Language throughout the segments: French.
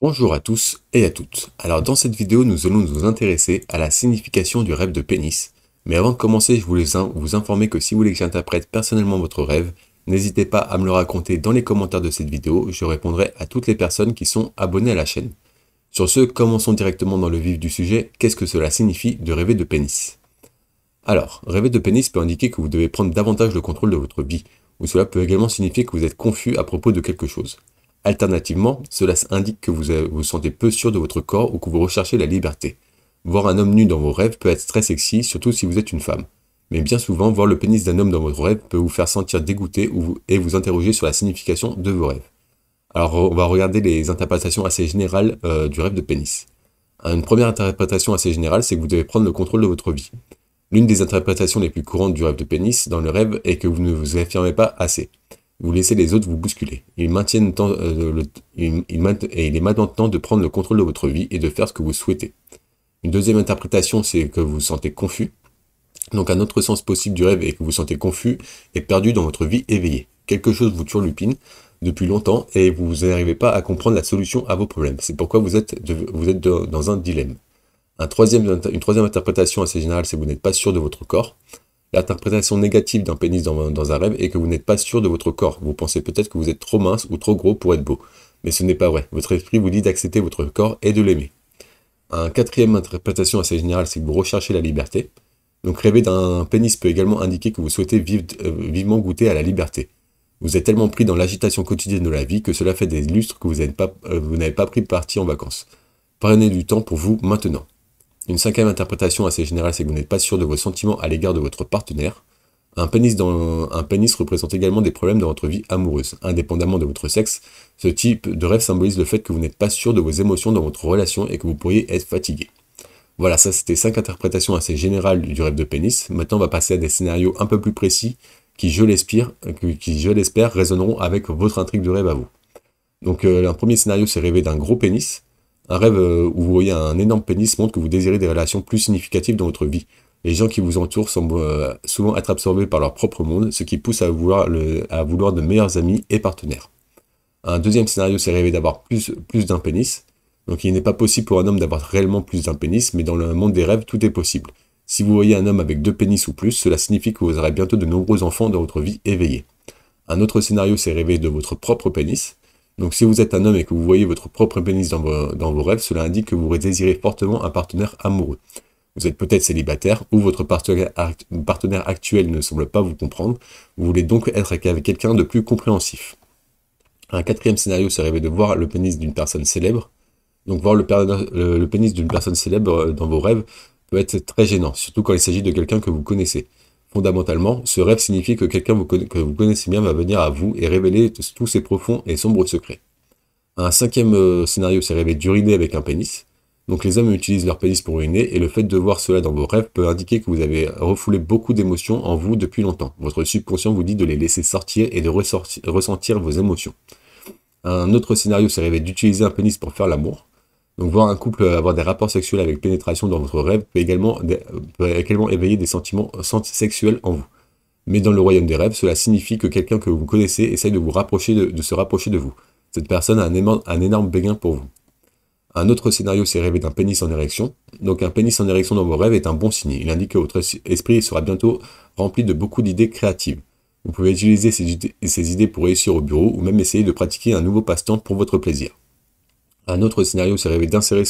Bonjour à tous et à toutes. Alors dans cette vidéo, nous allons nous intéresser à la signification du rêve de pénis. Mais avant de commencer, je voulais vous informer que si vous voulez que j'interprète personnellement votre rêve, n'hésitez pas à me le raconter dans les commentaires de cette vidéo, je répondrai à toutes les personnes qui sont abonnées à la chaîne. Sur ce, commençons directement dans le vif du sujet. Qu'est-ce que cela signifie de rêver de pénis? Alors, rêver de pénis peut indiquer que vous devez prendre davantage le contrôle de votre vie, ou cela peut également signifier que vous êtes confus à propos de quelque chose. Alternativement, cela indique que vous sentez peu sûr de votre corps ou que vous recherchez la liberté. Voir un homme nu dans vos rêves peut être très sexy, surtout si vous êtes une femme. Mais bien souvent, voir le pénis d'un homme dans votre rêve peut vous faire sentir dégoûté et vous interroger sur la signification de vos rêves. Alors, on va regarder les interprétations assez générales du rêve de pénis. Une première interprétation assez générale, c'est que vous devez prendre le contrôle de votre vie. L'une des interprétations les plus courantes du rêve de pénis dans le rêve est que vous ne vous affirmez pas assez. Vous laissez les autres vous bousculer. Il est maintenant temps de prendre le contrôle de votre vie et de faire ce que vous souhaitez. Une deuxième interprétation, c'est que vous vous sentez confus. Donc un autre sens possible du rêve est que vous vous sentez confus et perdu dans votre vie éveillée. Quelque chose vous turlupine depuis longtemps et vous n'arrivez pas à comprendre la solution à vos problèmes. C'est pourquoi vous êtes dans un dilemme. Une troisième interprétation assez générale, c'est que vous n'êtes pas sûr de votre corps. L'interprétation négative d'un pénis dans un rêve est que vous n'êtes pas sûr de votre corps. Vous pensez peut-être que vous êtes trop mince ou trop gros pour être beau. Mais ce n'est pas vrai. Votre esprit vous dit d'accepter votre corps et de l'aimer. Une quatrième interprétation assez générale, c'est que vous recherchez la liberté. Donc rêver d'un pénis peut également indiquer que vous souhaitez vivement goûter à la liberté. Vous êtes tellement pris dans l'agitation quotidienne de la vie que cela fait des lustres que vous n'avez pas pris parti en vacances. Prenez du temps pour vous maintenant. Une cinquième interprétation assez générale, c'est que vous n'êtes pas sûr de vos sentiments à l'égard de votre partenaire. Un pénis représente également des problèmes dans votre vie amoureuse. Indépendamment de votre sexe, ce type de rêve symbolise le fait que vous n'êtes pas sûr de vos émotions dans votre relation et que vous pourriez être fatigué. Voilà, ça c'était 5 interprétations assez générales du rêve de pénis. Maintenant, on va passer à des scénarios un peu plus précis qui, je l'espère, résonneront avec votre intrigue de rêve à vous. Donc, un premier scénario, c'est rêver d'un gros pénis. Un rêve où vous voyez un énorme pénis montre que vous désirez des relations plus significatives dans votre vie. Les gens qui vous entourent semblent souvent être absorbés par leur propre monde, ce qui pousse à vouloir de meilleurs amis et partenaires. Un deuxième scénario, c'est rêver d'avoir plus d'un pénis. Donc il n'est pas possible pour un homme d'avoir réellement plus d'un pénis, mais dans le monde des rêves, tout est possible. Si vous voyez un homme avec 2 pénis ou plus, cela signifie que vous aurez bientôt de nombreux enfants dans votre vie éveillée. Un autre scénario, c'est rêver de votre propre pénis. Donc si vous êtes un homme et que vous voyez votre propre pénis dans vos rêves, cela indique que vous désirez fortement un partenaire amoureux. Vous êtes peut-être célibataire ou votre partenaire actuel ne semble pas vous comprendre. Vous voulez donc être avec quelqu'un de plus compréhensif. Un quatrième scénario, c'est rêver de voir le pénis d'une personne célèbre. Donc voir le pénis d'une personne célèbre dans vos rêves peut être très gênant, surtout quand il s'agit de quelqu'un que vous connaissez. Fondamentalement, ce rêve signifie que quelqu'un que vous connaissez bien va venir à vous et révéler tous ses profonds et sombres secrets. Un cinquième scénario, c'est rêver d'uriner avec un pénis. Donc les hommes utilisent leur pénis pour uriner, et le fait de voir cela dans vos rêves peut indiquer que vous avez refoulé beaucoup d'émotions en vous depuis longtemps. Votre subconscient vous dit de les laisser sortir et de ressentir vos émotions. Un autre scénario, c'est rêver d'utiliser un pénis pour faire l'amour. Donc voir un couple avoir des rapports sexuels avec pénétration dans votre rêve peut également éveiller des sentiments sexuels en vous. Mais dans le royaume des rêves, cela signifie que quelqu'un que vous connaissez essaye de se rapprocher de vous. Cette personne a un énorme béguin pour vous. Un autre scénario, c'est rêver d'un pénis en érection. Donc un pénis en érection dans vos rêves est un bon signe. Il indique que votre esprit sera bientôt rempli de beaucoup d'idées créatives. Vous pouvez utiliser ces idées pour réussir au bureau ou même essayer de pratiquer un nouveau passe-temps pour votre plaisir. Un autre scénario, c'est rêver d'insérer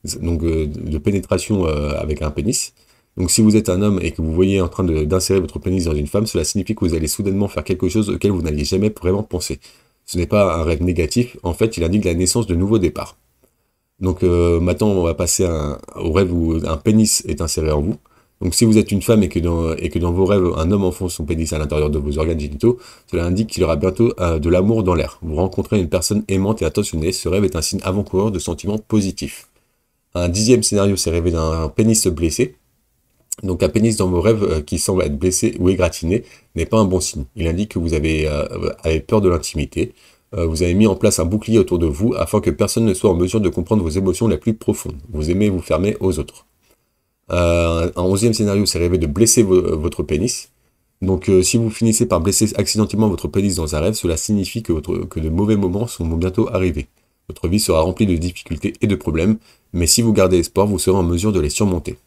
de pénétration avec un pénis. Donc si vous êtes un homme et que vous voyez en train d'insérer votre pénis dans une femme, cela signifie que vous allez soudainement faire quelque chose auquel vous n'alliez jamais vraiment penser. Ce n'est pas un rêve négatif, en fait il indique la naissance de nouveaux départs. Donc maintenant on va passer au rêve où un pénis est inséré en vous. Donc si vous êtes une femme et que dans vos rêves un homme enfonce son pénis à l'intérieur de vos organes génitaux, cela indique qu'il y aura bientôt de l'amour dans l'air. Vous rencontrez une personne aimante et attentionnée, ce rêve est un signe avant-coureur de sentiments positifs. Un dixième scénario, c'est rêver d'un pénis blessé. Donc un pénis dans vos rêves qui semble être blessé ou égratigné n'est pas un bon signe. Il indique que vous avez peur de l'intimité. Vous avez mis en place un bouclier autour de vous afin que personne ne soit en mesure de comprendre vos émotions les plus profondes. Vous aimez vous fermer aux autres. Un 11e scénario, c'est rêver de blesser votre pénis. Donc si vous finissez par blesser accidentellement votre pénis dans un rêve, cela signifie que de mauvais moments sont bientôt arrivés. Votre vie sera remplie de difficultés et de problèmes, mais si vous gardez espoir, vous serez en mesure de les surmonter.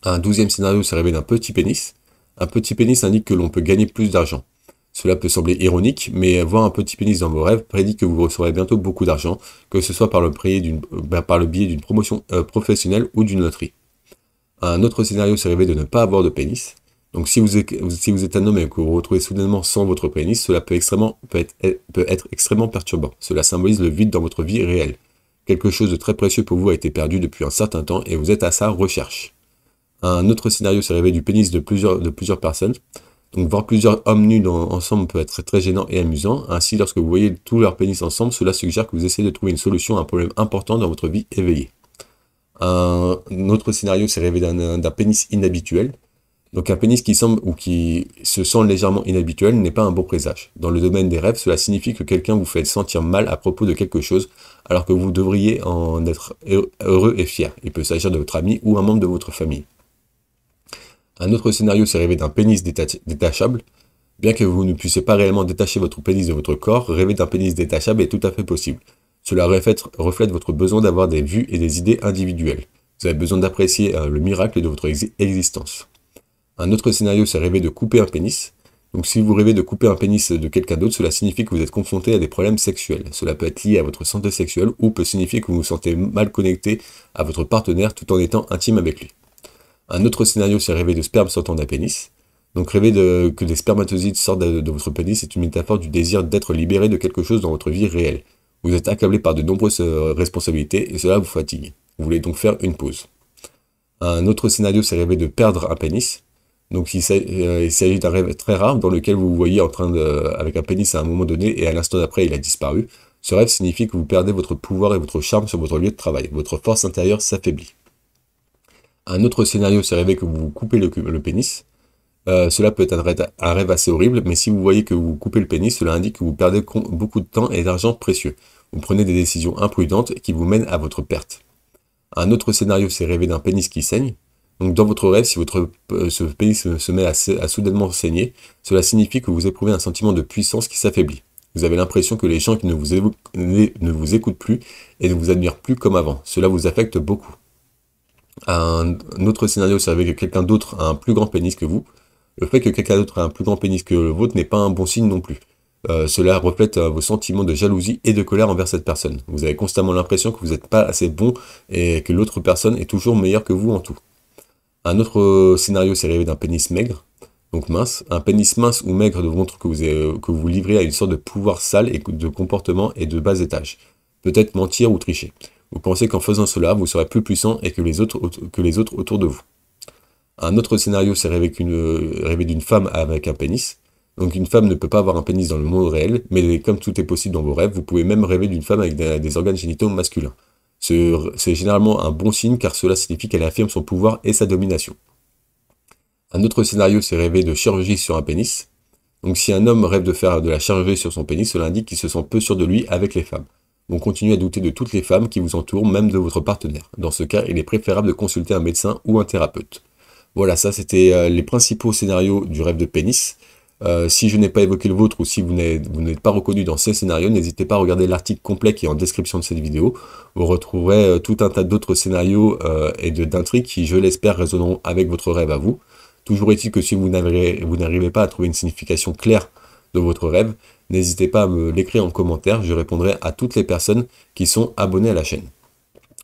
Un 12e scénario se rêver d'un petit pénis. Un petit pénis indique que l'on peut gagner plus d'argent. Cela peut sembler ironique, mais voir un petit pénis dans vos rêves prédit que vous recevrez bientôt beaucoup d'argent, que ce soit par le biais d'une promotion professionnelle ou d'une loterie. Un autre scénario se rêver de ne pas avoir de pénis. Donc si vous êtes un homme et que vous vous retrouvez soudainement sans votre pénis, cela peut être extrêmement perturbant. Cela symbolise le vide dans votre vie réelle. Quelque chose de très précieux pour vous a été perdu depuis un certain temps et vous êtes à sa recherche. Un autre scénario se rêver du pénis de plusieurs personnes. Donc voir plusieurs hommes nus ensemble peut être très gênant et amusant. Ainsi, lorsque vous voyez tous leurs pénis ensemble, cela suggère que vous essayez de trouver une solution à un problème important dans votre vie éveillée. Un autre scénario, c'est rêver d'un pénis inhabituel. Donc un pénis qui semble ou qui se sent légèrement inhabituel n'est pas un bon présage. Dans le domaine des rêves, cela signifie que quelqu'un vous fait sentir mal à propos de quelque chose, alors que vous devriez en être heureux et fier. Il peut s'agir de votre ami ou un membre de votre famille. Un autre scénario, c'est rêver d'un pénis détachable. Bien que vous ne puissiez pas réellement détacher votre pénis de votre corps, rêver d'un pénis détachable est tout à fait possible. Cela reflète votre besoin d'avoir des vues et des idées individuelles. Vous avez besoin d'apprécier le miracle de votre existence. Un autre scénario, c'est rêver de couper un pénis. Donc si vous rêvez de couper un pénis de quelqu'un d'autre, cela signifie que vous êtes confronté à des problèmes sexuels. Cela peut être lié à votre santé sexuelle ou peut signifier que vous vous sentez mal connecté à votre partenaire tout en étant intime avec lui. Un autre scénario, c'est rêver de sperme sortant d'un pénis. Donc rêver que des spermatozoïdes sortent de votre pénis est une métaphore du désir d'être libéré de quelque chose dans votre vie réelle. Vous êtes accablé par de nombreuses responsabilités et cela vous fatigue. Vous voulez donc faire une pause. Un autre scénario, c'est rêver de perdre un pénis. Donc il s'agit d'un rêve très rare dans lequel vous vous voyez avec un pénis à un moment donné et à l'instant d'après il a disparu. Ce rêve signifie que vous perdez votre pouvoir et votre charme sur votre lieu de travail. Votre force intérieure s'affaiblit. Un autre scénario, c'est rêver que vous vous coupez le pénis. Cela peut être un rêve assez horrible, mais si vous voyez que vous coupez le pénis, cela indique que vous perdez beaucoup de temps et d'argent précieux. Vous prenez des décisions imprudentes qui vous mènent à votre perte. Un autre scénario, c'est rêver d'un pénis qui saigne. Donc dans votre rêve, si ce pénis se met à soudainement saigner, cela signifie que vous éprouvez un sentiment de puissance qui s'affaiblit. Vous avez l'impression que les gens qui ne vous écoutent plus et ne vous admirent plus comme avant. Cela vous affecte beaucoup. Un autre scénario, c'est rêver que quelqu'un d'autre a un plus grand pénis que vous. Le fait que quelqu'un d'autre ait un plus grand pénis que le vôtre n'est pas un bon signe non plus. Cela reflète vos sentiments de jalousie et de colère envers cette personne. Vous avez constamment l'impression que vous n'êtes pas assez bon et que l'autre personne est toujours meilleure que vous en tout. Un autre scénario, c'est rêver d'un pénis maigre, donc mince. Un pénis mince ou maigre montre que vous livrez à une sorte de pouvoir sale et de comportement et de bas étage. Peut-être mentir ou tricher. Vous pensez qu'en faisant cela, vous serez plus puissant et que les autres autour de vous. Un autre scénario, c'est rêver d'une femme avec un pénis. Donc une femme ne peut pas avoir un pénis dans le monde réel, mais comme tout est possible dans vos rêves, vous pouvez même rêver d'une femme avec des organes génitaux masculins. C'est généralement un bon signe car cela signifie qu'elle affirme son pouvoir et sa domination. Un autre scénario, c'est rêver de chirurgie sur un pénis. Donc si un homme rêve de faire de la chirurgie sur son pénis, cela indique qu'il se sent peu sûr de lui avec les femmes. Vous continuez à douter de toutes les femmes qui vous entourent, même de votre partenaire. Dans ce cas, il est préférable de consulter un médecin ou un thérapeute. Voilà, ça c'était les principaux scénarios du rêve de pénis. Si je n'ai pas évoqué le vôtre ou si vous n'êtes pas reconnu dans ces scénarios, n'hésitez pas à regarder l'article complet qui est en description de cette vidéo. Vous retrouverez tout un tas d'autres scénarios et d'intrigues qui, je l'espère, résonneront avec votre rêve à vous. Toujours est-il que si vous n'arrivez pas à trouver une signification claire de votre rêve, n'hésitez pas à me l'écrire en commentaire, je répondrai à toutes les personnes qui sont abonnées à la chaîne.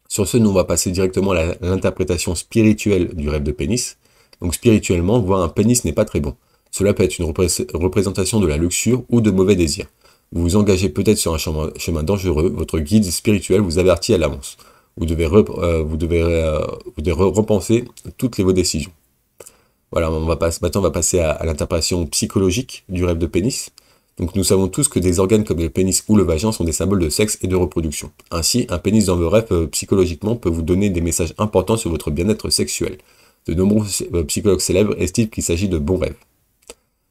Sur ce, nous on va passer directement à l'interprétation spirituelle du rêve de pénis. Donc spirituellement, voir un pénis n'est pas très bon. Cela peut être une représentation de la luxure ou de mauvais désirs. Vous vous engagez peut-être sur un chemin dangereux, votre guide spirituel vous avertit à l'avance. Vous devez repenser toutes vos décisions. Voilà, maintenant on va passer à l'interprétation psychologique du rêve de pénis. Donc nous savons tous que des organes comme le pénis ou le vagin sont des symboles de sexe et de reproduction. Ainsi, un pénis dans vos rêves psychologiquement peut vous donner des messages importants sur votre bien-être sexuel. De nombreux psychologues célèbres estiment qu'il s'agit de bons rêves.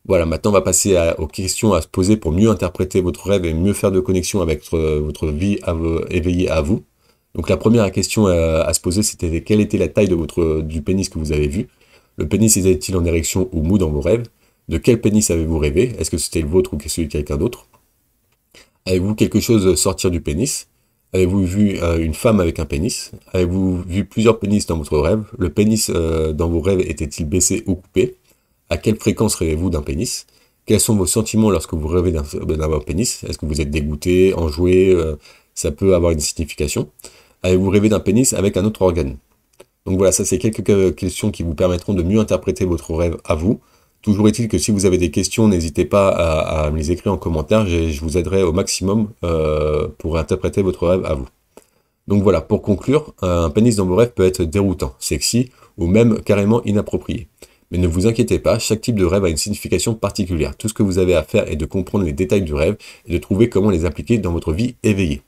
Voilà, maintenant on va passer aux questions à se poser pour mieux interpréter votre rêve et mieux faire de connexion avec votre vie éveillée à vous. Donc la première question à se poser, c'était quelle était la taille du pénis que vous avez vu. Le pénis était-il en érection ou mou dans vos rêves? De quel pénis avez-vous rêvé? Est-ce que c'était le vôtre ou celui de quelqu'un d'autre? Avez-vous quelque chose sortir du pénis? Avez-vous vu une femme avec un pénis? Avez-vous vu plusieurs pénis dans votre rêve? Le pénis dans vos rêves était-il baissé ou coupé? À quelle fréquence rêvez-vous d'un pénis? Quels sont vos sentiments lorsque vous rêvez d'un pénis? Est-ce que vous êtes dégoûté, enjoué? Ça peut avoir une signification. Avez-vous rêvé d'un pénis avec un autre organe? Donc voilà, ça c'est quelques questions qui vous permettront de mieux interpréter votre rêve à vous. Toujours est-il que si vous avez des questions, n'hésitez pas à me les écrire en commentaire, je vous aiderai au maximum pour interpréter votre rêve à vous. Donc voilà, pour conclure, un pénis dans vos rêves peut être déroutant, sexy ou même carrément inapproprié. Mais ne vous inquiétez pas, chaque type de rêve a une signification particulière. Tout ce que vous avez à faire est de comprendre les détails du rêve et de trouver comment les appliquer dans votre vie éveillée.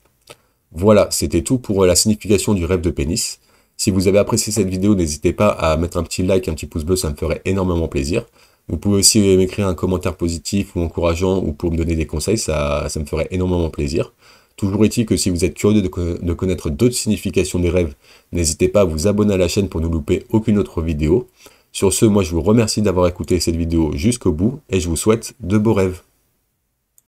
Voilà, c'était tout pour la signification du rêve de pénis. Si vous avez apprécié cette vidéo, n'hésitez pas à mettre un petit like, un petit pouce bleu, ça me ferait énormément plaisir. Vous pouvez aussi m'écrire un commentaire positif ou encourageant ou pour me donner des conseils, ça me ferait énormément plaisir. Toujours est-il que si vous êtes curieux de connaître d'autres significations des rêves, n'hésitez pas à vous abonner à la chaîne pour ne louper aucune autre vidéo. Sur ce, moi je vous remercie d'avoir écouté cette vidéo jusqu'au bout et je vous souhaite de beaux rêves.